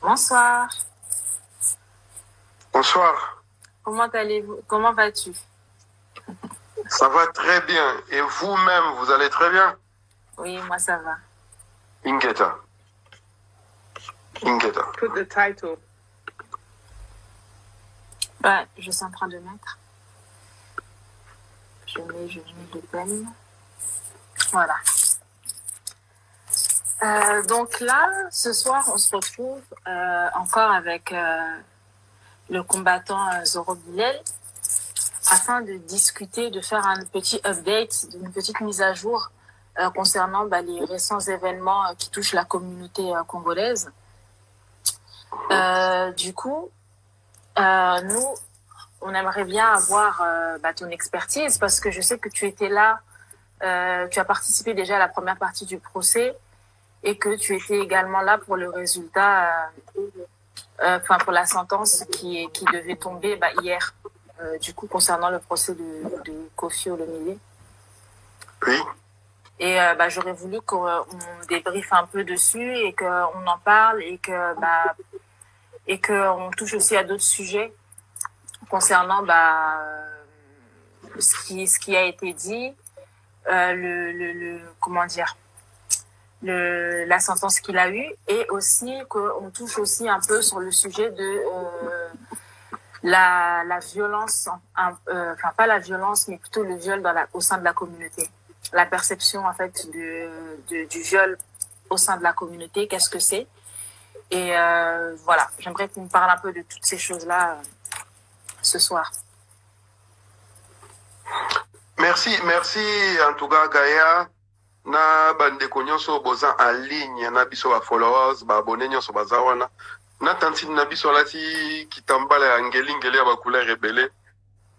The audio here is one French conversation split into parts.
Bonsoir. Bonsoir. Comment allez-vous? Comment vas-tu? Ça va très bien. Et vous-même, vous allez très bien? Oui, moi ça va. Ingeta. Put the title. Ouais, je suis en train de mettre. Je mets le pen. Voilà. Donc là, ce soir, on se retrouve encore avec le combattant Zoro Bilel afin de discuter, de faire un petit update, une petite mise à jour concernant les récents événements qui touchent la communauté congolaise. Du coup, nous, on aimerait bien avoir ton expertise parce que je sais que tu étais là, tu as participé déjà à la première partie du procès et que tu étais également là pour le résultat, pour la sentence qui devait tomber hier, du coup, concernant le procès de Koffi Olomide. Oui. Et j'aurais voulu qu'on débriefe un peu dessus et qu'on en parle et qu'on touche aussi à d'autres sujets concernant ce qui a été dit, comment dire, la sentence qu'il a eue, et aussi qu'on touche aussi un peu sur le sujet de la violence, pas la violence, mais plutôt le viol au sein de la communauté. La perception en fait du viol au sein de la communauté, qu'est-ce que c'est? Et voilà, j'aimerais qu'on parle un peu de toutes ces choses-là ce soir. Merci en tout cas Gaïa. Na bandeko nyonso boza en ligne na biso ba followers ba abonnés nyonso baza wana. Na tantine na biso lati kitambala ya ngeli ya bakula rebele.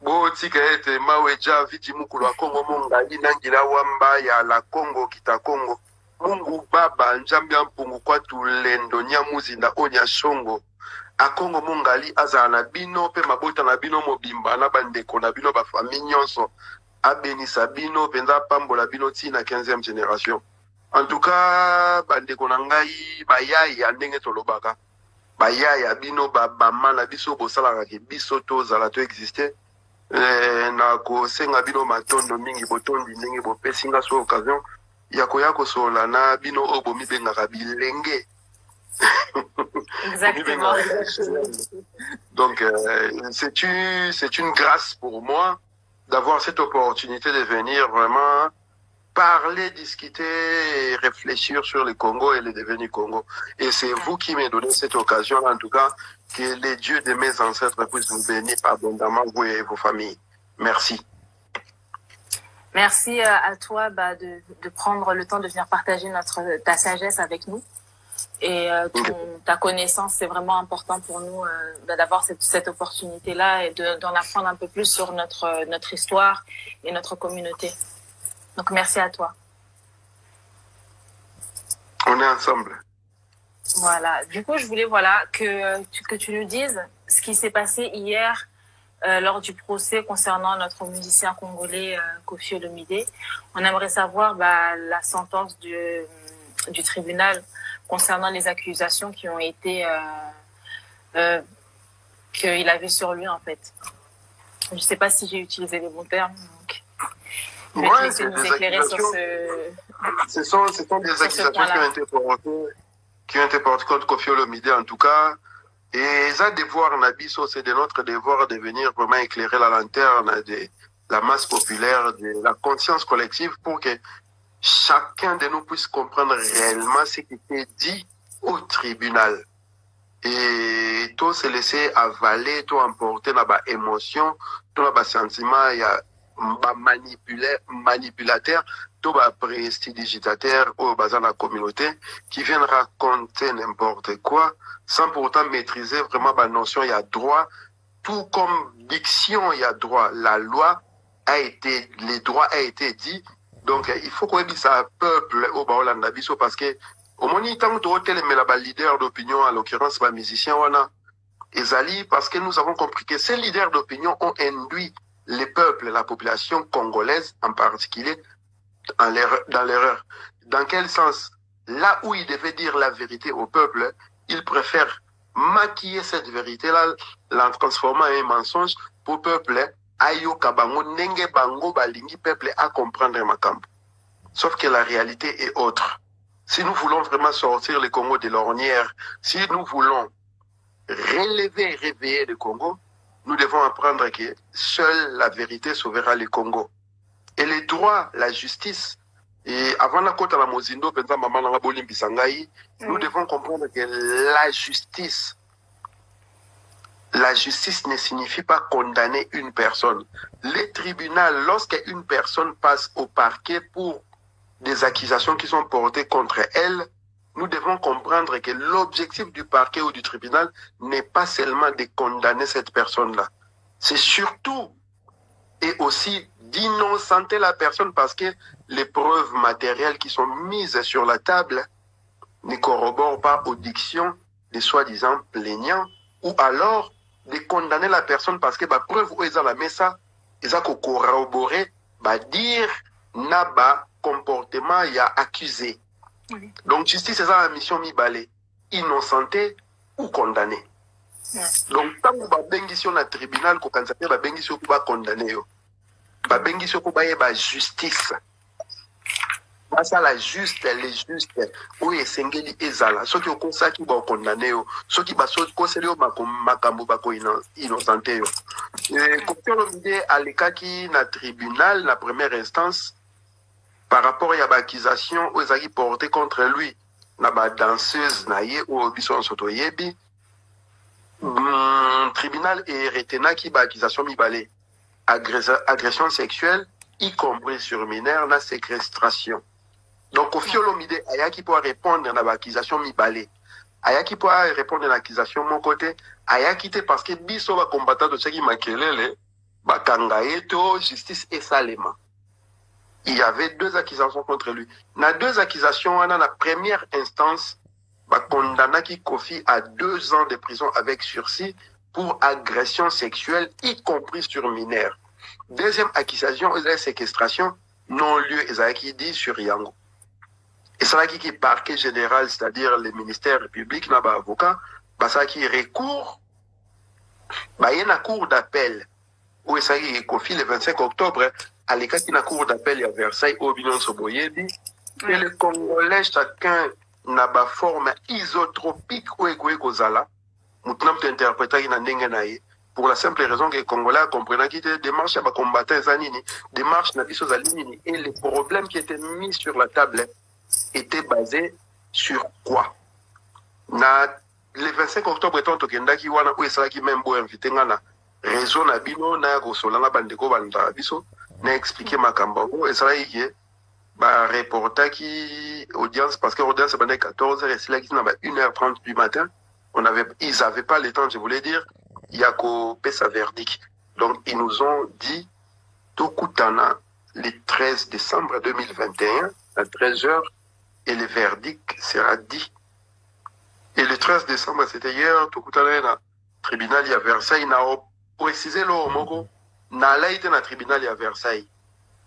Bo tika ete maweja viti mukulu wa Kongo mongali nangila wamba ya la Kongo kita Kongo. Mungu baba njambi mpungu kwa tulendo nyamuzinda onya shongo. A Kongo mongali aza na bino pe mabota na bino mobimba na bandeko na bino ba famille nyonso. Abenisa bino penza pambola bino tina 15e génération. En tout cas, bandeko na ngai bayaya ndenge tolobaka. Bayaya bino bama na biso bosala ke biso to zala to exister. Na ko senga bino matondo mingi botondi ndenge bopesinga so occasion ya ko sola na bino obo mi bengaka bilenge. Exactement. Donc c'est une grâce pour moi d'avoir cette opportunité de venir vraiment parler, discuter et réfléchir sur le Congo et le devenu Congo. Et c'est vous qui m'avez donné cette occasion, en tout cas, que les dieux de mes ancêtres puissent vous bénir abondamment, vous et vos familles. Merci. Merci à toi de prendre le temps de venir partager ta sagesse avec nous. Et ta connaissance, c'est vraiment important pour nous d'avoir cette opportunité-là et d'en apprendre un peu plus sur notre histoire et notre communauté. Donc, merci à toi. On est ensemble. Voilà. Du coup, je voulais que tu nous dises ce qui s'est passé hier lors du procès concernant notre musicien congolais Koffi Olomide. On aimerait savoir la sentence du tribunal concernant les accusations qui ont été qu'il avait sur lui en fait. Je ne sais pas si j'ai utilisé les bons termes. Donc, ouais, c'est nous éclairer sur ce sont des accusations qui ont été portées contre Koffi Olomide en tout cas. Et ça, devoir Nabiso, c'est de notre devoir de venir vraiment éclairer la lanterne de la masse populaire, de la conscience collective pour que chacun de nous puisse comprendre réellement ce qui était dit au tribunal. Et tout se laisser avaler, tout emporter dans la émotion, tout dans le sentiment, il y a manipulateur, tout le prestidigitateur ou dans la communauté qui viennent raconter n'importe quoi sans pour autant maîtriser vraiment la notion, il y a droit, tout comme diction, il y a droit. La loi les droits a été dit. Donc, il faut qu'on ait ça peuple au Baolanda Biso parce que, au moment où on leader d'opinion, en l'occurrence, les musiciens, Ezali, parce que nous avons compris que ces leaders d'opinion ont induit les peuples, la population congolaise en particulier, dans l'erreur. Dans quel sens? Là où ils devaient dire la vérité au peuple, ils préfèrent maquiller cette vérité-là, la transformer en un mensonge pour le peuple, ayo kabango, nenge bango, balingi peuple à comprendre makambo. Sauf que la réalité est autre. Si nous voulons vraiment sortir le Congo de l'ornière, si nous voulons relever et réveiller le Congo, nous devons apprendre que seule la vérité sauvera le Congo. Et les droits, la justice, et avant la côte à la Mozindo, nous devons comprendre que la justice ne signifie pas condamner une personne. Les tribunaux, lorsqu'une personne passe au parquet pour des accusations qui sont portées contre elle, nous devons comprendre que l'objectif du parquet ou du tribunal n'est pas seulement de condamner cette personne-là. C'est surtout et aussi d'innocenter la personne parce que les preuves matérielles qui sont mises sur la table ne corroborent pas aux dictions des soi-disant plaignants, ou alors de condamner la personne parce que la preuve où ils ont la messa, ils ont corroboré, dire n'a comportement il y a accusé. Oui. Donc justice c'est ça la mission mi-balé, innocenté ou condamné. Oui. Donc tant que vous bengi sur le tribunal ko kanza ba bengi sur ba condamné yo. Ba bengi sur ba justice. Ça la juste les justes oui sengeli ezala ceux qui ont ça qui ba condamné yo, ceux qui ba so conseiller makambo ba ko innocenté yo. Et quand on dit à l'état qui na tribunal la première instance par rapport à l'accusation aux acquis portés contre lui, na ba danseuse naie ou bison soto yebi, tribunal et retena qui ba accusation mibale, agression sexuelle, y compris sur mineur, na séquestration. Donc au fiolomide, aya qui pourra répondre à l'accusation mibale, aya qui pourra répondre à l'accusation mon côté, aya quitté parce que biso va combattre de ce qui makelele, ba kangaeto justice et salema. Il y avait 2 accusations contre lui. Dans 2 accusations, on a la première instance, condamné qui confie à 2 ans de prison avec sursis pour agression sexuelle, y compris sur mineur. Deuxième accusation, c'est la séquestration non-lieu, qui dit sur Yango. Et c'est là qui est parquet général, c'est-à-dire le ministère public, n'a pas avocat, ça qui recourt, il y a une cour d'appel, où ça qui confie le 25 octobre, à l'écart qui n'a cour d'appel à Versailles, au Binon Soboyebi, et le Congolais, chacun n'a pas forme isotropique ou égoïkozala, maintenant peut interpréter qu'il n'a n'engenaï, pour la simple raison que les Congolais comprennent qu'il y a des démarches à combattre Zanini, des marches à Zanini, et les problèmes qui étaient mis sur la table étaient basés sur quoi? Le 25 octobre, étant Tokendaki, wana ou est-ce qui même beau invité ngana, réseau Nabino, na Rosolana Bandeko Bandabiso, n'a expliqué ma cambango, et ça là, il y a reporter qui audience, parce que l'audience est 14h, et c'est là qu'il y a 1h30 du matin, ils n'avaient pas le temps, je voulais dire, il y a qu'au sa verdict. Donc, ils nous ont dit, tout Koutana, le 13 décembre 2021, à 13h, et le verdict sera dit. Et le 13 décembre, c'était hier, tout Koutana, le tribunal, il y a Versailles, il a précisé le Mogo, n'a été dans le tribunal à Versailles.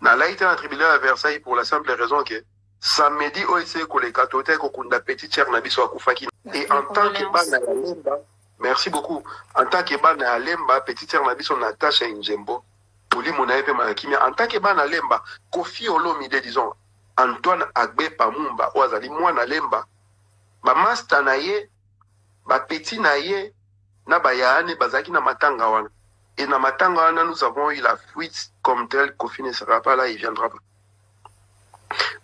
N'a été dans le tribunal à Versailles pour la simple raison que samedi, on sait que les catholiques ont une petite chère nabi soit koufaki. Et en tant que ban à Lemba, merci beaucoup. En tant que ban à Lemba, petite chère nabi son attache à Injembo. Pour lui, mon aïe malakimi. En tant que ban à Lemba, Kofi Olomide, disons, Antoine Agbe Pamumba, Ouazali, moi na Lemba, ma masta naye, ma petit naye, na bayane, bazaki na matanga wana. Et dans Matanga, nous avons eu la fuite comme telle, Kofi ne sera pas là, il ne viendra pas.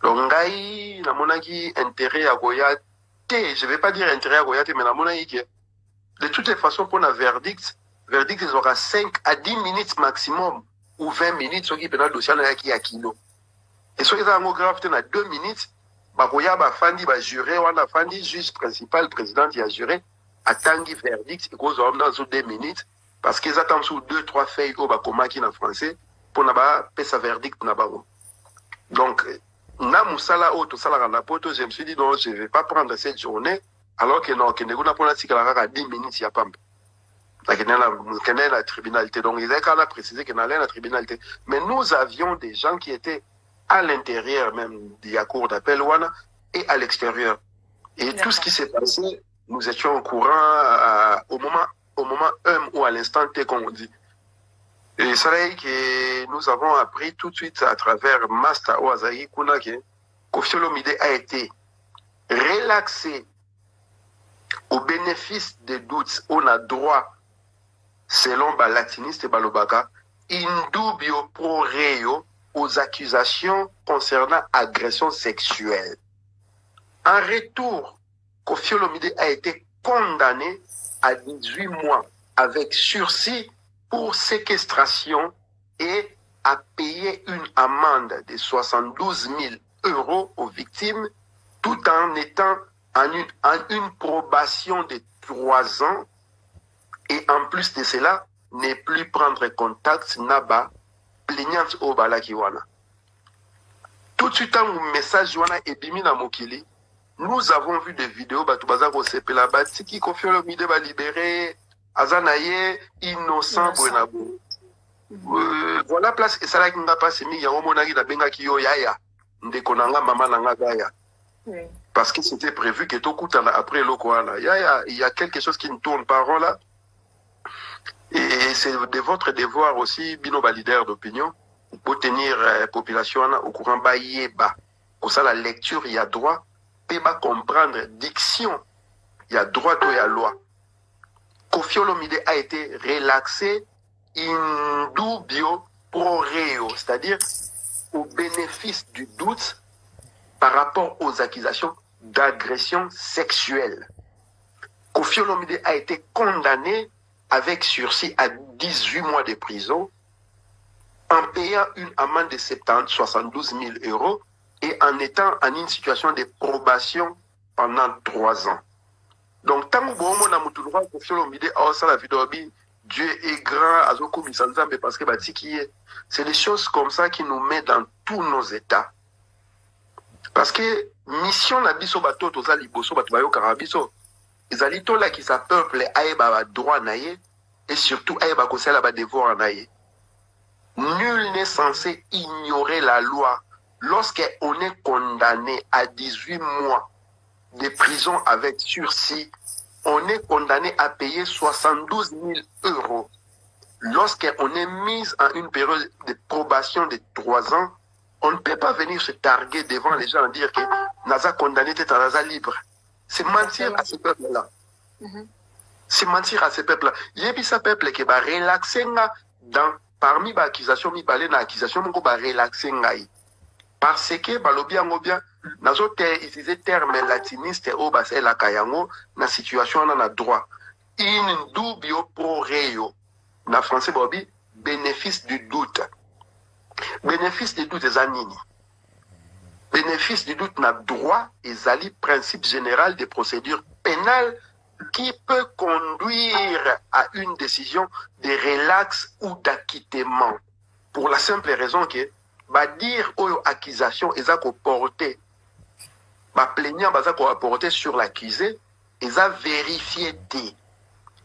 Donc, la monaki intérêt à Goyate, je ne vais pas dire intérêt à Goyate, mais la monaki, de toutes les façons, pour un verdict, il aura 5 à 10 minutes maximum, ou 20 minutes, ce qui peut être dossier qui a kilo. Et ce qui est en grave, il y a 2 minutes, Goya va fandi, va jurer, on a fandi, juge principal, président, il a juré, à tangi verdict, il cause dans 2 minutes. Parce qu'ils attendent sur 2-3 feuilles au Bakomaki en français pour n'avoir pas sa verdict. Donc, na musala auto sala na poto, je me suis dit non, je ne vais pas prendre cette journée alors que non, que nous n'avons pas à 10 minutes, il y a pas. La tribunalité. Donc, ils ont précisé qu'il y a la tribunalité. Mais nous avions des gens qui étaient à l'intérieur même de la cour d'appel et à l'extérieur. Et tout ce qui s'est passé, nous étions au courant au moment ou à l'instant T, comme on dit. Et ça là que nous avons appris tout de suite à travers Master Oazari Kuna que Koffi Olomide a été relaxé au bénéfice des doutes. On a droit, selon le latiniste Balobaka, indubio pro reo aux accusations concernant agression sexuelle. En retour, Koffi Olomide a été condamné à 18 mois avec sursis pour séquestration et à payer une amende de 72 000 € aux victimes tout en étant en une probation de 3 ans et en plus de cela, ne plus prendre contact naba plaignante au balakiwana. Tout de suite, un message wana ebimi na mokili. Nous avons vu des vidéos, Batubaza Kosepela Batiki, Koffi Olomide va libérer, Azanaye, innocent, Bouenabo. Voilà, place, et ça là qui n'a pas sémi, Yao Monagi, la Benga Kiyo Yaya, Ndekonanga, Mama Nanga Gaya. Parce que c'était prévu que tout coûte après l'Okoana. Il y a quelque chose qui ne tourne pas rond là. Et c'est de votre devoir aussi, Bino leader d'opinion, pour tenir la population au courant, pour ça la lecture, il y a droit. Peut pas comprendre diction, il y a droit et il y a loi. Koffi Olomide a été relaxé in dubio pro reo, c'est-à-dire au bénéfice du doute par rapport aux accusations d'agression sexuelle. Koffi Olomide a été condamné avec sursis à 18 mois de prison en payant une amende de 72 000 € et en étant en une situation de probation pendant 3 ans. Donc, tant que Koffi Olomide a la vidéo, Dieu est grand, Azoko Misanzambe, parce que c'est des choses comme ça qui nous mettent dans tous nos états. Parce que mission na biso bato toza liboso bato bayo karabiso, ezali to la qui sa peuple aeba ba droit naie et surtout aeba kosala ba devoir naie. Nul n'est censé ignorer la loi. Lorsqu'on est condamné à 18 mois de prison avec sursis, on est condamné à payer 72 000 €. Lorsqu'on est mis en une période de probation de 3 ans, on ne peut pas venir se targuer devant les gens et dire que Naza condamné était à Naza libre. C'est mentir à ce peuple-là. C'est mentir à ce peuple-là. Il y a ce peuple qui va relaxer dans parmi les accusations, il y a accusation qui va relaxer. Parce que, bien, nous avons utilisé le terme latiniste au bassin la Kayango, dans la situation, on a droit. In dubio pro reo. Dans français, bénéfice du doute. Bénéfice du doute, c'est Anini. Bénéfice du doute, n'a droit, et zali principe général des procédures pénales qui peut conduire à une décision de relax ou d'acquittement. Pour la simple raison que, dire aux accusations, ils ont porté, plaignant, ils ont porté sur l'accusé, ils ont vérifié des.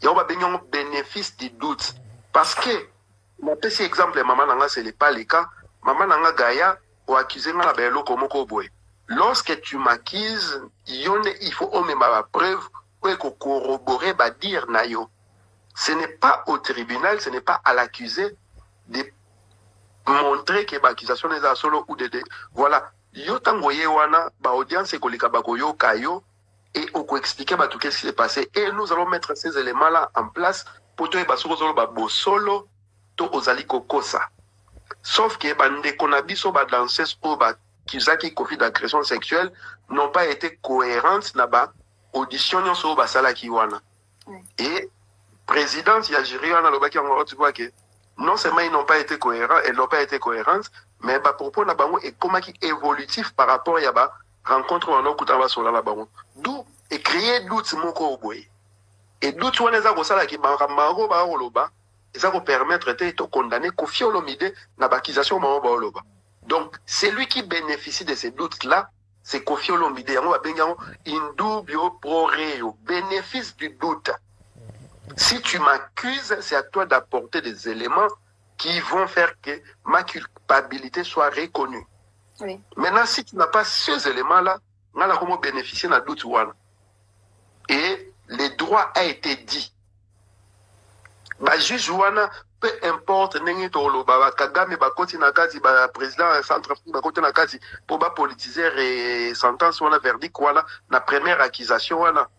Il y a un bénéfice du doute. Parce que, mon petit exemple, maman nanga, ce n'est pas le cas. Maman nanga Gaïa, ou accusé na belo komoko boy. Lorsque tu m'accuses, il faut au même la preuve pour corroborer, dire nayo. Ce n'est pas au tribunal, ce n'est pas à l'accusé de montrer que l'accusation est à solo ou de voilà. Yo tangoye wana, audience kolika bakoyo kayo, et on peut expliquer tout ce qui s'est passé. Et nous allons mettre ces éléments-là en place pour que nous solo to ozali kokosa. Sauf que bande konabiso ba danseuse ou ba kizaki kofi d'agression sexuelle n'ont pas été cohérentes na ba audition sur ba sala kiwana. Et présidence ya jiri wana lobaki en tu vois que non seulement ils n'ont pas été cohérents, elles n'ont pas été cohérentes, mais ba propos na bango est comme qui évolutif par rapport ya ba rencontre wana okutaba sur la bango. D'où et créer doute moko oboye. Et doute wana za ko sala ki ba maro ba oloba. Et ça va permettre de condamner Koffi Olomide dans l'accusation de Oloba. Donc, celui qui bénéficie de ces doutes-là, c'est Koffi Olomide. Indubio pro reo, bénéfice du doute. Si tu m'accuses, c'est à toi d'apporter des éléments qui vont faire que ma culpabilité soit reconnue. Oui. Maintenant, si tu n'as pas ces éléments-là, on va bénéficier d'un doute. Et droit a été dit. Ba juge wana, peu importe, nengi tolo, ba Kagame, ba koti nakazi, ba président Centrafrique, ba koti nakazi, pour ba politiser et sentence wana, verdict wana, na première accusation wana.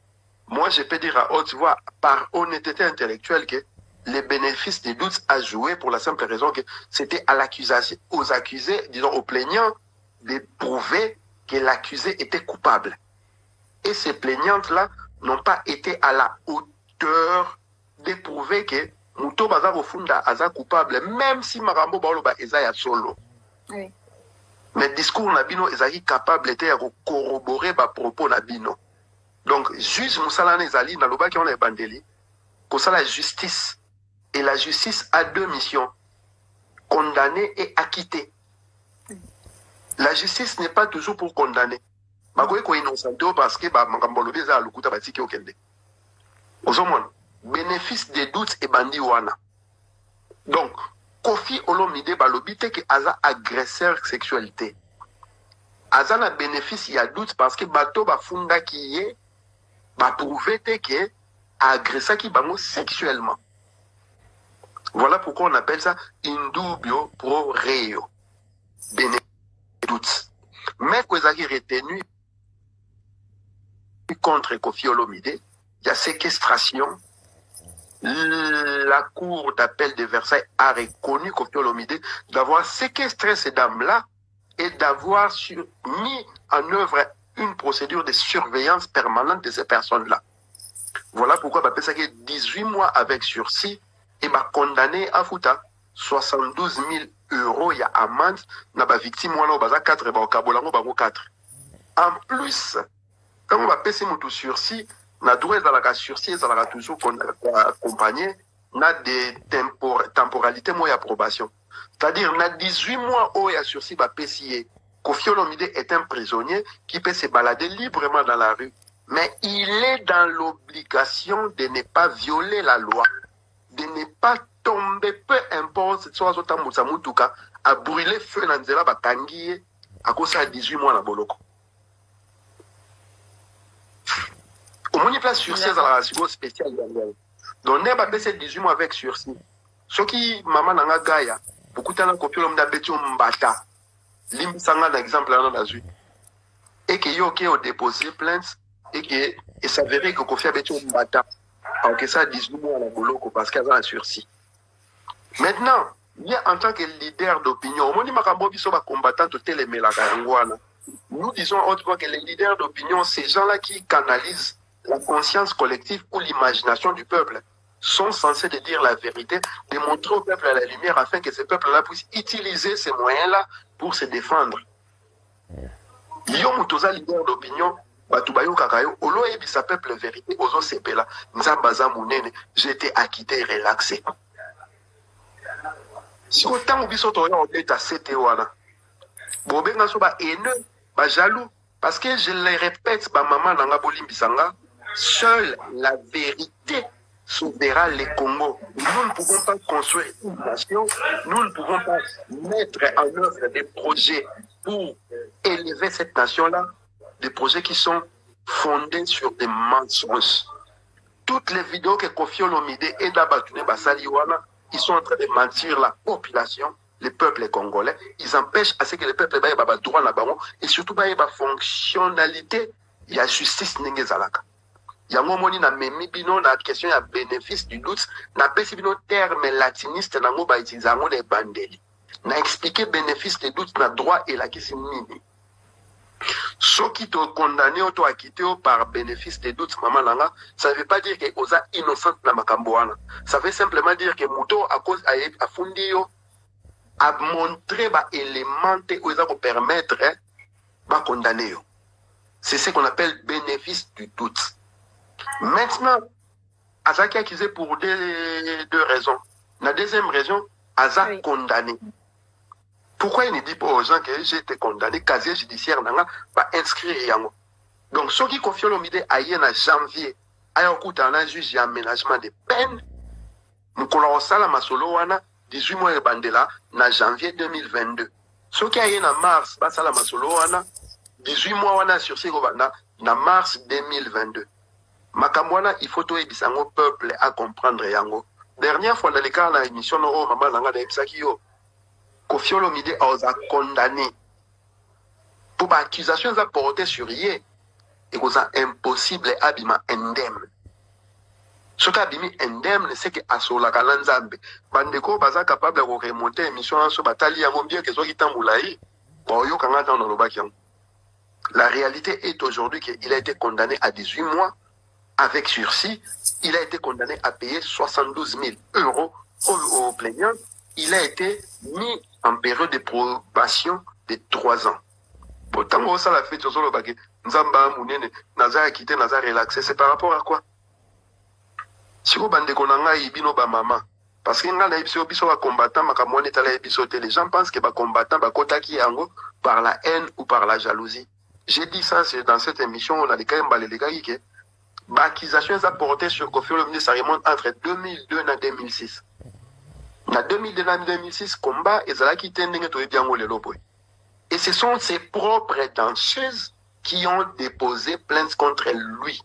Moi, je peux dire à haute voix, par honnêteté intellectuelle, que les bénéfices des doutes à jouer pour la simple raison que c'était à l'accusation, aux accusés, disons aux plaignants, de prouver que l'accusé était coupable. Et ces plaignantes-là n'ont pas été à la hauteur de prouver que Muto Bazar Funda Aza coupable, même si Marambo Baoloba Ezaya solo. Oui. Mais le discours Nabino Ezaki capable était de corroborer les propos Nabino. Donc, juge Moussala Nezali, dans le bas qui on est bandeli, que ça la justice. Et la justice a deux missions, condamner et acquitter. La justice n'est pas toujours pour condamner. Magoye ko innocenté parce que Makambolobi za lukuta batiki okende. Ozomon, bénéfice des doutes et bandi wana. Donc, Kofi Olomide balobi te que aza agresseur sexualité. Aza na bénéfice y a doute parce que bato bafunda qui est ba prouver te que agressa qui bango sexuellement. Voilà pourquoi on appelle ça indubio pro reo. Bénéfice des doutes. Mais que vous avez retenu contre Kofi Olomide, il y a séquestration. La cour d'appel de Versailles a reconnu Kofi Olomide d'avoir séquestré ces dames-là et d'avoir mis en œuvre une procédure de surveillance permanente de ces personnes-là. Voilà pourquoi on appelle ça 18 mois avec sursis et condamné à fouta 72 000 € il y a amende na ba victime wana baza 4 ba kabolango bango 4. En plus, quand on va passer mon sursis, na droit dans la sursis, ça va toujours accompagné na des temporalités moi approbation. C'est-à-dire na 18 mois où il y a sursis ba pesier. Kofi Olomide est un prisonnier qui peut se balader librement dans la rue, mais il est dans l'obligation de ne pas violer la loi, de ne pas tomber, peu importe, soit à brûler feu dans la batangie à cause de 18 mois dans Boloko. Au moins, il y a place sursis à la ration spéciale. Donc, on a baissé 18 mois avec sursis. Ce qui, maman, n'a gaya, beaucoup de temps, Kofi Olomide a bêté un bata. Lim Sanga, l'exemple, là, dans la rue. Et que yo qui ont déposé plainte, et que, et s'avérait que Kofi a bêté un bata. Alors que ça, 18 mois à la Boloko, parce qu'elle a un sursis. Maintenant, il y a en tant que leader d'opinion, nous disons autrement que les leaders d'opinion, ces gens-là qui canalisent la conscience collective ou l'imagination du peuple, sont censés de dire la vérité, de montrer au peuple la lumière afin que ce peuple-là puisse utiliser ces moyens-là pour se défendre. Yo mutoza leader d'opinion, Batubayo Kakayo, Olo ebisa peuple vérité, Ozo Sepela, Nzabaza Mounene, j'étais acquitté et relaxé. Si autant ou biso toya on est à cette wana. Bobenga so ba haineux, ba jaloux parce que je le répète ba maman nanga bolimbisanga, seule la vérité sauvera les Congo. Nous ne pouvons pas construire une nation, nous ne pouvons pas mettre en œuvre des projets pour élever cette nation-là, des projets qui sont fondés sur des mensonges. Toutes les vidéos que Kofi Olomide et Dabatune Basaliwana, ils sont en train de mentir la population, le peuple congolais. Ils empêchent à ce que le peuple ait le droit là-bas et surtout ait la fonctionnalité, il y a justice n'engezalaka. Il y a un moment na memi bino na question ya bénéfice du doute, na pesi bino terme latiniste na ngo ba utilisango les bandeli. Na expliquer bénéfice du doute na droit et la kisi nini. Ceux qui t'ont condamné ou t'ont acquitté par bénéfice des doutes, maman langa, ça ne veut pas dire que osa innocente na makamboana. Ça veut simplement dire que Muto à cause a fundio a montré ba élément ou ça pour permettre ba condamner. C'est ce qu'on appelle bénéfice du doute. Maintenant, Azaki accusé pour deux raisons. La deuxième raison, Azak condamné. Pourquoi il ne dit pas aux gens que j'ai été condamné, casier judiciaire nanga va inscrire yango. Donc ceux qui confient l'omide aïe en janvier, aïe au coup d'un juge d'aménagement de peine, nous colorons la masolo wana 18 mois de bandela na janvier 2022. Ceux qui aïe en mars, basa la masolo wana 18 mois wana sur ces na mars 2022. Makamwana, il faut tout au peuple à comprendre yango. Dernière fois, dans le cas de l'émission, on a demandé à Koffi Olomide a condamné pour l'accusations apportées sur yé et que c'est impossible abima indemne. Ce qui abimi indemne, c'est que Asola Kalanzambe, Bandeko baza capable de remonter l'émission sur Batali à mon bien que soit qui t'amboulaï, pour yo kanga dans le bac. La réalité est aujourd'hui qu'il a été condamné à 18 mois avec sursis. Il a été condamné à payer 72 000 euros au plaignant. Il a été mis en période de probation de 3 ans. Pourtant, ça l'a fait sur le baguette. Nzamba Mounene, Naza a quitté, Naza relaxé. C'est par rapport à quoi? Si vous bandez qu'on a ibino ba maman, parce qu'il y a des biso va combattant, makamouane est allé bisoter. Les gens pensent que ba combattant, ba kota ki yango par la haine ou par la jalousie. J'ai dit ça dans cette émission, on a des cas les gars qui l'accusation est apportée sur Koffi Olomide, ça remonte entre 2002 et 2006. En 2002 et 2006, combat et ça qui tendent to ebiango le loboy. Et ce sont ses propres danseuses qui ont déposé plainte contre lui.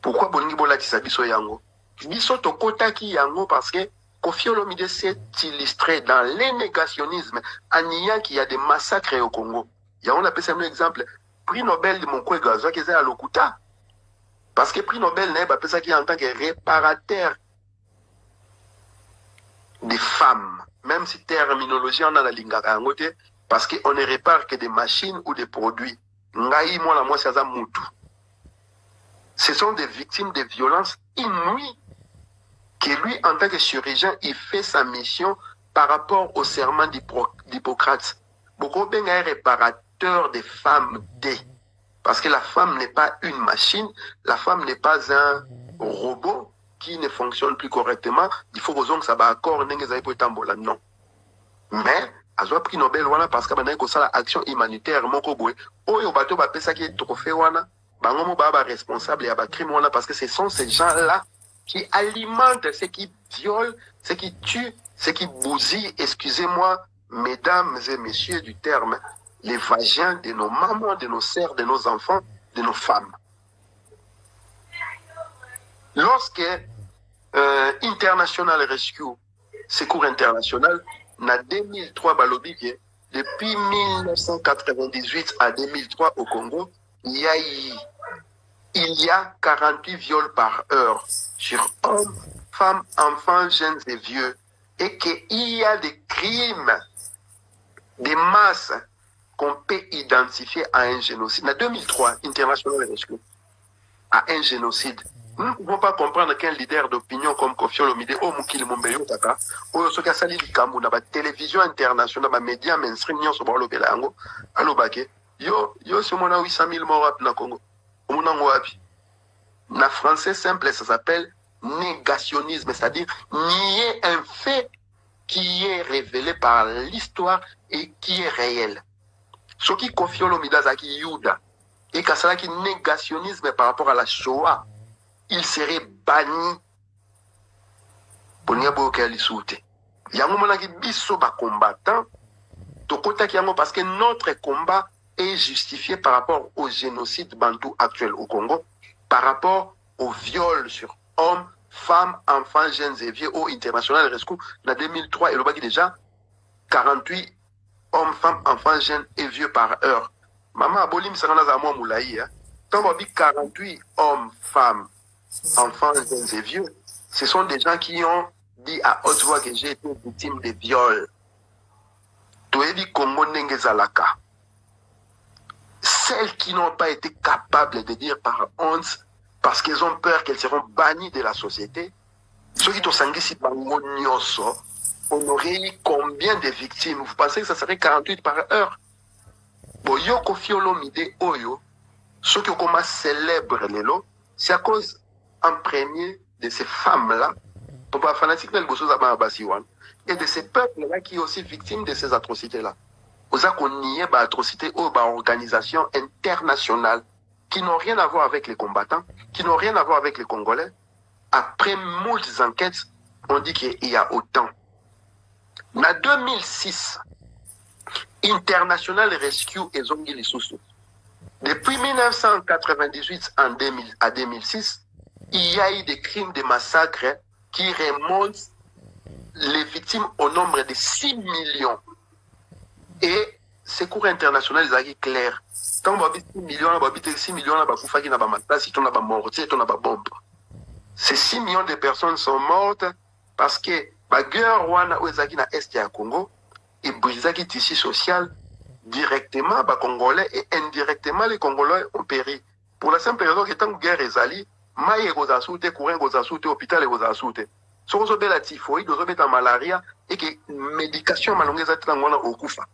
Pourquoi bolingi bola tisabiso yango? Biso to kota ki yango parce que Koffi Olomide s'est illustré dans les négationnismes en niant qu'il y a des massacres au Congo. Il y a on appelle ça un exemple. Prix Nobel de Monkwe Gaza qui est à Lokuta. Parce que prix Nobel n'est pas ça qui est en tant que réparateur des femmes. Même si terminologie on a la linga kangote, parce qu'on ne répare que des machines ou des produits. Ngai moi la moi c'est mutu. Ce sont des victimes de violences inouïes que lui en tant que chirurgien il fait sa mission par rapport au serment d'Hippocrate. Beaucoup bien un réparateur des femmes D. Parce que la femme n'est pas une machine, la femme n'est pas un robot qui ne fonctionne plus correctement. Il faut que ça va accord, non. Mais, à ce prix Nobel, parce que ça a action humanitaire, responsable et crime, parce que ce sont ces gens-là qui alimentent, ceux qui violent, ceux qui tuent, ceux qui bousillent, excusez-moi, mesdames et messieurs du terme, les vagins de nos mamans, de nos sœurs, de nos enfants, de nos femmes. Lorsque International Rescue, Secours International, en 2003, depuis 1998 à 2003 au Congo, il y a 48 viols par heure sur hommes, femmes, enfants, jeunes et vieux. Et qu'il y a des crimes, des masses qu'on peut identifier à un génocide. En 2003, International Rescue, à un génocide. Nous ne pouvons pas comprendre qu'un leader d'opinion comme Koffi Olomide, ou Mukili Mumbeyo Taka, ou ce qu'a sali Likambu, dans la télévision internationale, dans les médias mainstream, sur le Belango, à l'Obake, yo, c'est mon 800 000 morts dans le Congo. En français simple, ça s'appelle négationnisme, c'est-à-dire nier un fait qui est révélé par l'histoire et qui est réel. Ce qui Koffi Olomide Zaki Yuda, et qu'à cela qui négationnisme par rapport à la Shoah, il serait banni pour n'y avoir aucun lissoute. Il y a un moment qui biso ba combattant, parce que notre combat est justifié par rapport au génocide bantou actuel au Congo, par rapport au viol sur hommes, femmes, enfants, jeunes et vieux au International Rescue. En 2003, il y a déjà 48 hommes, femmes, enfants, jeunes et vieux par heure. Maman Abolim Saranaza Moulaï, quand on dit 48 hommes, femmes, enfants, jeunes et vieux, ce sont des gens qui ont dit à haute voix que j'ai été victime de viols. Toebi Congo Nengezalaka. Celles qui n'ont pas été capables de dire par honte, parce qu'elles ont peur qu'elles seront bannies de la société, ceux qui ont sangui si bango nyoso, on aurait eu combien de victimes? Vous pensez que ça serait 48 par heure? Boyo Koffi Olomide Oyo, ceux qui ont commencé célèbre les lots, c'est à cause en premier de ces femmes-là, pour pas fanatique et de ces peuples-là qui sont aussi victimes de ces atrocités-là. Vous avez connu des atrocités ou des organisations internationales qui n'ont rien à voir avec les combattants, qui n'ont rien à voir avec les Congolais. Après moult enquêtes, on dit qu'il y a autant. En 2006, International Rescue et Zongi Lisusu. Depuis 1998 à 2006, il y a eu des crimes de massacre qui remontent les victimes au nombre de 6 millions. Et ces cours internationaux, ils sont clairs. Tant que 6 millions, 6 millions, ces 6 millions de personnes sont mortes parce que la guerre wana oezaki na est ya Congo et brisaki tissu social directement les Congolais et indirectement les Congolais ont péri. Pour la simple raison que tant que guerre ezali, maïe goza soute, courant goza soute, hôpital goza soute. Si vous avez la typhoïde, vous avez la malaria et que médication malongeza tangwana okufa.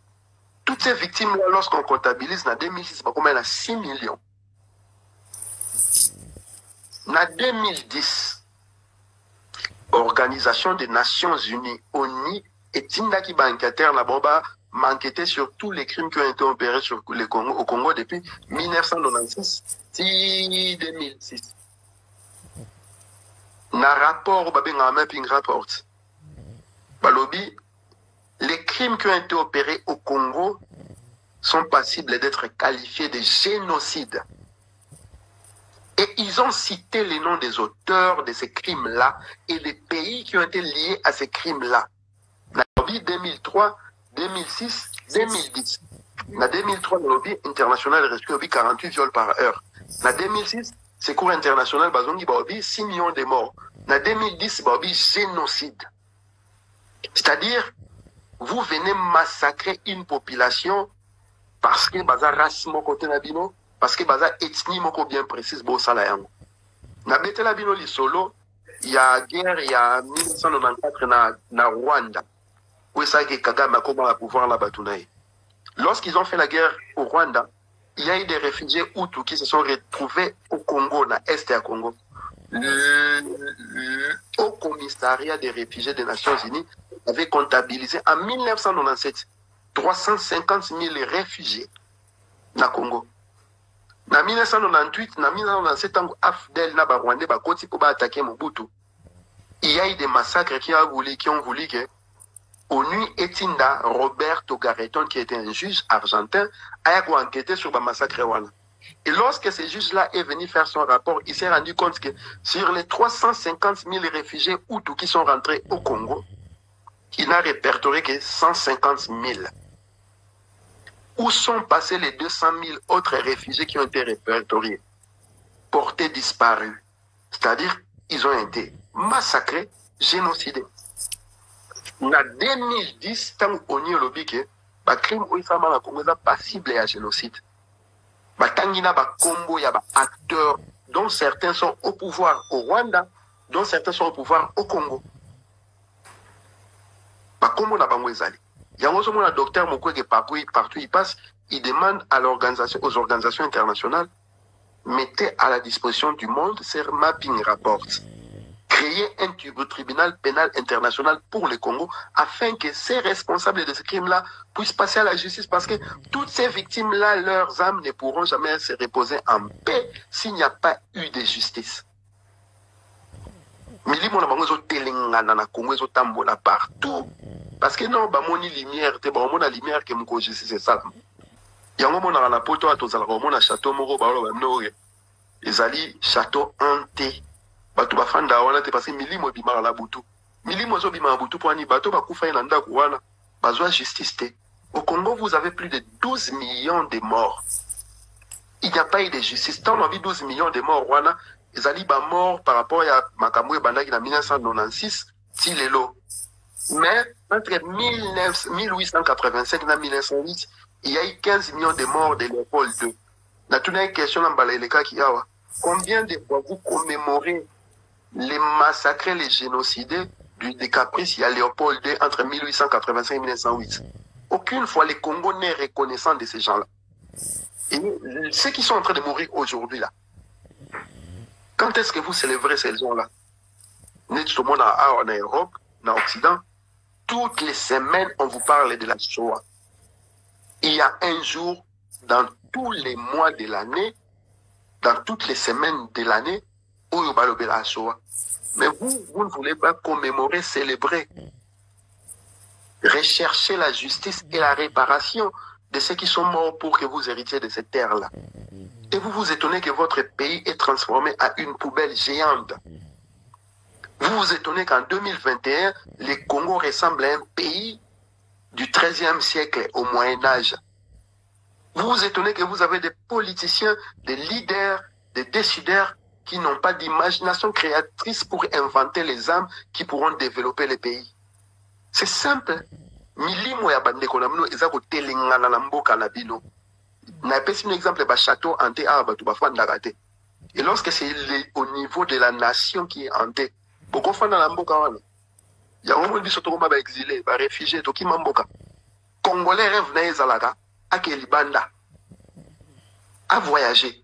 Toutes ces victimes-là, lorsqu'on comptabilise, en 2006, on a 6 millions. En 2010, Organisation des Nations Unies, ONU, et Tindaki Bankater, la bomba, enquêté sur tous les crimes qui ont été opérés sur le Congo, au Congo depuis 1996 et 2006. Dans le rapport, mapping rapport, Balobi, les crimes qui ont été opérés au Congo sont passibles d'être qualifiés de génocide. Et ils ont cité les noms des auteurs de ces crimes-là et les pays qui ont été liés à ces crimes-là. En 2003, 2006, 2010. En 2003, le lobby international rescue 48 viols par heure. En 2006, Secours international, 6 millions de morts. En 2010, génocide. C'est-à-dire, vous venez massacrer une population parce que baza race moko te nabino, parce que baza ethnie moko bien précise bo sala yango. Na betela bino li solo, il y a guerre, il y a 1994 na Rwanda. Où ça que Kagame a comment à pouvoir là batunaï. Lorsqu'ils ont fait la guerre au Rwanda, il y a eu des réfugiés Hutus qui se sont retrouvés au Congo, na Est à Congo. Au commissariat des réfugiés des Nations Unies avait comptabilisé en 1997 350 000 réfugiés na Congo. En 1998, en 1997, Afdel na Rwandais bakoti pour attaquer Mobutu. Il y a eu des massacres qui ont voulu que ONU Etinda Roberto Garreton, qui était un juge argentin, a enquêté sur le massacre rwandais. Et lorsque ce juge-là est venu faire son rapport, il s'est rendu compte que sur les 350 000 réfugiés Hutus qui sont rentrés au Congo, il n'a répertorié que 150 000. Où sont passés les 200 000 autres réfugiés qui ont été répertoriés, portés disparus? C'est-à-dire, ils ont été massacrés, génocidés. En 2010, tant qu'on y a lobby que le crime où il faut être passible à génocide. Batangina ba Congo ya ba acteurs dont certains sont au pouvoir au Rwanda, dont certains sont au pouvoir au Congo. Ba Congo na bango ezali. Yango so mona docteur Mukwege partout il passe, il demande à l'organisation, aux organisations internationales, mettez à la disposition du monde ces mapping reports. Créer un tribunal pénal international pour le Congo afin que ces responsables de ce crime-là puissent passer à la justice parce que toutes ces victimes-là, leurs âmes ne pourront jamais se reposer en paix s'il n'y a pas eu de justice. Milimo na bango zo telengana na Congo zo tambola partout parce que non ba moni lumière te ba mona lumière que mko justice c'est ça. Yango mona na poto atozala ko mona château moko ba lo ba mnore. Ezali château hanté. Bato bafanda wana te parce que milimo bimara la butu. Milimo zo bimara butu pour ani bato bakufa ina ndako wana. Bazwa justice te. Au Congo, vous avez plus de 12 millions de morts. Il n'y a pas eu de justice. Tant on a vu 12 millions de morts wana, ils allaient ba morts par rapport à Makamwe Bandaki en 1996, Tilelo. Mais entre 1885 et 1908, il y a eu 15 millions de morts de Léopold II. Na tuna une question dans Balaleka Kiawa. Combien de fois vous commémorez les massacres, les génocidés des caprices, il y a Léopold II entre 1885 et 1908. Aucune fois les Congos n'est reconnaissant de ces gens-là. Et ceux qui sont en train de mourir aujourd'hui là, quand est-ce que vous célébrez ces gens-là? Nous sommes en Europe, en Occident, toutes les semaines on vous parle de la Shoah. Il y a un jour dans tous les mois de l'année, dans toutes les semaines de l'année, où il y a la Shoah. Mais vous ne voulez pas commémorer, célébrer, rechercher la justice et la réparation de ceux qui sont morts pour que vous héritiez de cette terre-là. Et vous vous étonnez que votre pays est transformé en une poubelle géante. Vous vous étonnez qu'en 2021, le Congo ressemble à un pays du XIIIe siècle au Moyen-Âge. Vous vous étonnez que vous avez des politiciens, des leaders, des décideurs qui n'ont pas d'imagination créatrice pour inventer les âmes qui pourront développer les pays. C'est simple. Milimo ya bandeko na mino eza kotelengana na mboka na bino. Na pesi un exemple ba château hanté a batu ba fandaka te. Et lorsque c'est au niveau de la nation qui est hanté, boko fanda na mboka wana. Ya omo biso to ba exilé, ba réfugié to ki mboka. Congolais rêve na ezalaka akeli banda. A voyager.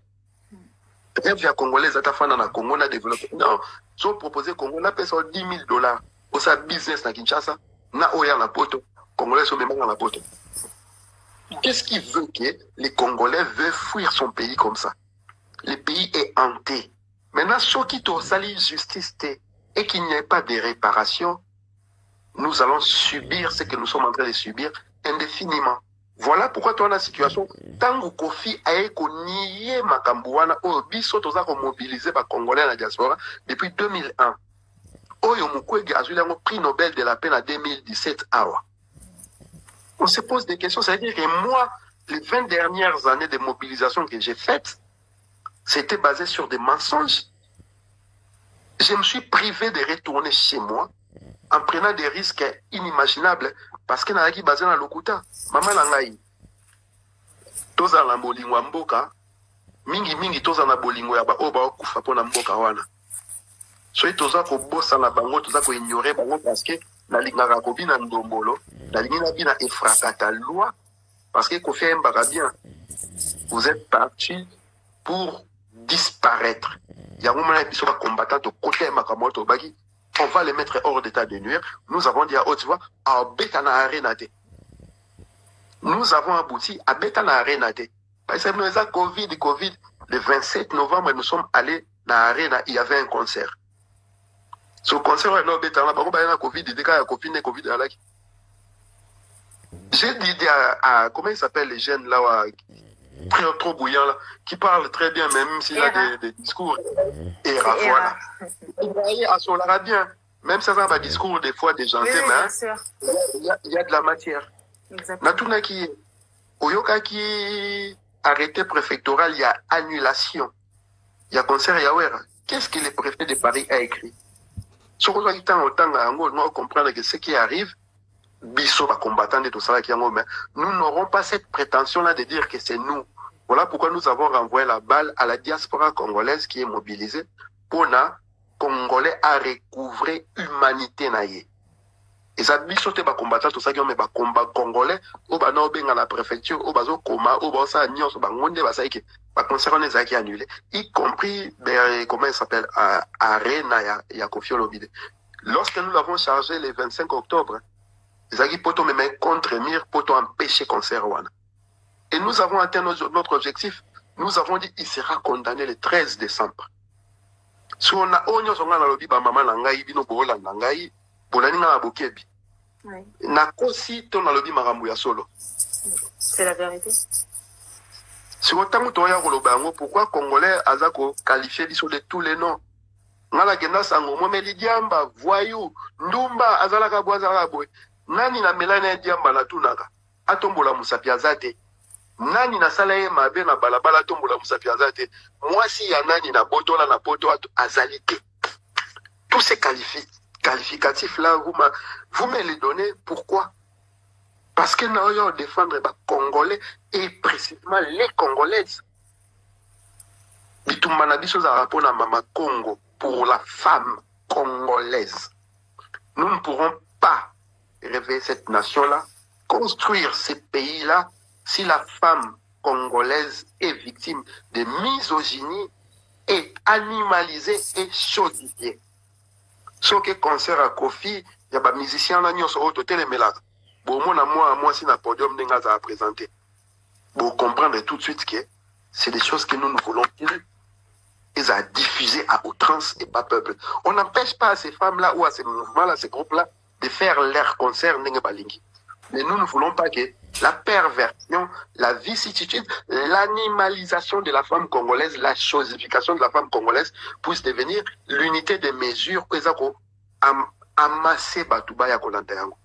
Rêve ya Congolais ata fanda na Congo na développer. Non, so proposer Congo na pesa $10,000 au sa business na Kinshasa na oya na poto. Congolais sont même dans la pote. Qu'est-ce qui veut que les Congolais veulent fuir son pays comme ça? Le pays est hanté. Maintenant, ceux qui ont sali justice et qu'il n'y ait pas de réparation, nous allons subir ce que nous sommes en train de subir indéfiniment. Voilà pourquoi toi, la situation, tant que Kofi a nié Makambouana, au biso toza mobilisé par Congolais à la diaspora depuis 2001. Oyo Mukwege a eu le prix Nobel de la paix en 2017 awa. On se pose des questions. C'est-à-dire que moi, les 20 dernières années de mobilisation que j'ai faites, c'était basé sur des mensonges. Je me suis privé de retourner chez moi en prenant des risques inimaginables parce que je suis basé dans l'Okuta. Maman Langaï, toza na bolingo ya mboka, mingi toza na bolingo ya ba oba okufa pona mboka wana. Soki toza ko bossa na bango, toza ko ignorer bango parce que na lingaka ko bina ndombolo, na lingina bina efrakata loi parce que Kofi Mbaka bien. Vous êtes partis pour disparaître. Il y a un moment qui sont combattants de côté Makamoto Bagi. On va les mettre hors d'état de nuire. Nous avons dit à haute voix, à Betana Arenate. Nous avons abouti à Betana Arenate. Parce que nous avons Covid. Le 27 novembre, nous sommes allés dans l'Arena. Il y avait un concert. Ce concert, il y a Betana. Par contre, il y a Covid. Il y a Covid. J'ai dit à comment il s'appelle les jeunes là, trop bouillants là, qui parlent très bien, même s'il a des discours. Et voilà. Il va aller à Solara bien. Même ça va un discours des fois des gens, mais il y a de la matière. Natuna qui Oyoka qui arrêté préfectoral, il y a annulation. Il y a concert Yawera. Qu'est-ce que le préfet de Paris a écrit? Ce qu'on doit comprendre que ce qui arrive, Bisso va combattre de tout ça, mais nous n'aurons pas cette prétention-là de dire que c'est nous. Voilà pourquoi nous avons renvoyé la balle à la diaspora congolaise qui est mobilisée pour na Congolais à recouvrer humanité naïe. Et ça, Bisso te va combattre tout ça, mais va combattre Congolais, ou va na obenga la préfecture, ou va zo koma, ou va sa nyos, ou va ngonde va sa ike, va concerner les acquis annulés, y compris, comment il s'appelle, Arena, ya Kofi Olomide. Lorsque nous l'avons chargé le 25 octobre, Zagi poto me met contre mire poto empêcher concert wana. Et nous avons atteint notre objectif. Nous avons dit il sera condamné le 13 décembre. Si on a onyo songa na lobi ba mama na ngai bino bola na ngai bolani na bokebi. Na kosi to na lobi makambo ya solo. C'est la vérité. Si otango to ya koloba ngo pourquoi congolais azako qualifier biso de tous les noms. Ngala kenda sango momeli diamba voyou ndumba azalaka bwazala boy. Nani na melane diamba na tunaka atombola musapiazate nani na sala ye mabe na balabala atombola musapiazate mwasi ya nani na botola na poto azalité. Tous ces qualificatifs là vous me les donnez pourquoi? Parce que nous allons défendre les Congolais et précisément les Congolaises. Bitumba biso za rapport na mama Congo pour la femme congolaise. Nous ne pourrons pas réveiller cette nation-là, construire ces pays-là, si la femme congolaise est victime de misogynie, est animalisée et chaudifiée. Ce qui concerne à Kofi, il y a des musiciens qui sont au total mais là, bon moi si na podium n'a présenté. Vous comprendre tout de suite que c'est des choses que nous ne voulons plus. Ils ont diffusé à outrance et pas peuple. On n'empêche pas à ces femmes-là ou à ces mouvements-là, ces groupes-là, de faire leur concert n'engue balingi. Mais nous ne voulons pas que la perversion, la vicissitude, l'animalisation de la femme congolaise, la chosification de la femme congolaise puisse devenir l'unité des mesures que ça amasser Batouba ya kolanda yango.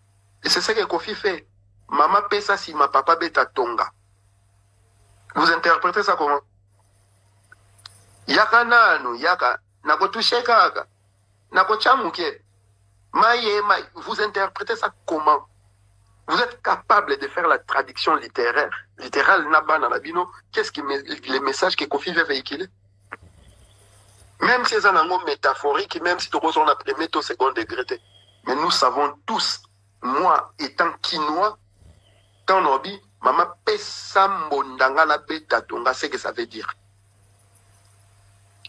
Et c'est ce que Kofi fait. Maman pesa si ma papa beta tonga. Vous interprétez ça comment? Yaka nanu, yaka, nako touche kaka, nako chamuke. Vous interprétez ça comment? Vous êtes capable de faire la traduction littéraire, littérale Naba Nanabino, qu'est-ce que les messages que Kofi veut véhiculer? Même si c'est un angle métaphorique, même si nous sommes premier au second degré. Mais nous savons tous, moi étant quinois, quand on dit, maman pesa mbondanga na beta tonga, c'est ce que ça veut dire.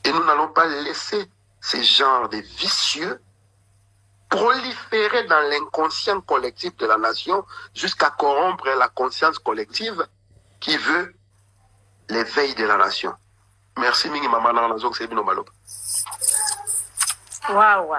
Et nous n'allons pas laisser ces genres de vicieux proliférer dans l'inconscient collectif de la nation jusqu'à corrompre la conscience collective qui veut l'éveil de la nation. Merci, Mingi Maman Nazok Sebino Maloba. Waouh.